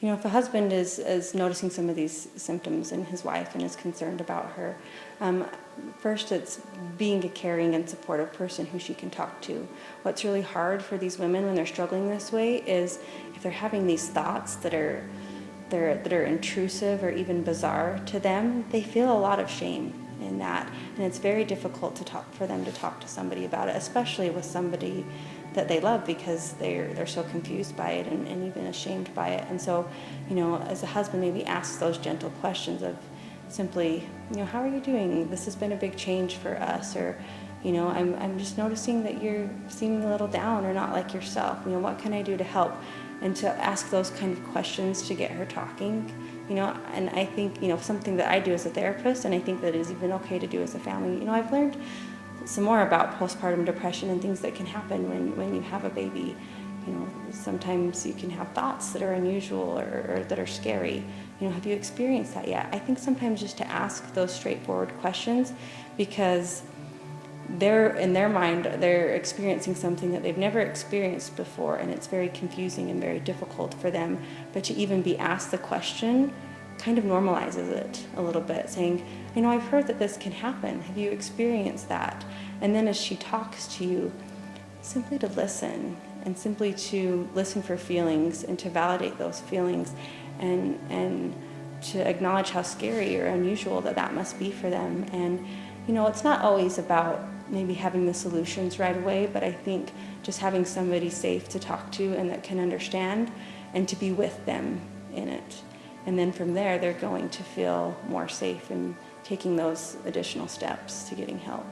if a husband is noticing some of these symptoms in his wife and is concerned about her, first it's being a caring and supportive person who she can talk to. What's really hard for these women when they're struggling this way is if they're having these thoughts that are intrusive or even bizarre to them, they feel a lot of shame in that, and it's very difficult for them to talk to somebody about it, especially with somebody that they love, because they're so confused by it and even ashamed by it. And so, as a husband, maybe ask those gentle questions of simply, how are you doing? This has been a big change for us, or I'm just noticing that you're seeming a little down or not like yourself. What can I do to help? And to ask those kind of questions to get her talking. And I think, something that I do as a therapist, and I think that is even okay to do as a family, I've learned some more about postpartum depression and things that can happen when you have a baby. Sometimes you can have thoughts that are unusual or that are scary. Have you experienced that yet? I think sometimes just to ask those straightforward questions, because in their mind, they're experiencing something that they've never experienced before, and it's very confusing and very difficult for them. But to even be asked the question kind of normalizes it a little bit, saying, I've heard that this can happen. Have you experienced that? And then as she talks to you, simply to listen, and simply to listen for feelings and to validate those feelings, and to acknowledge how scary or unusual that must be for them. And it's not always about maybe having the solutions right away, but I think just having somebody safe to talk to and that can understand, and to be with them in it. And then from there, they're going to feel more safe in taking those additional steps to getting help.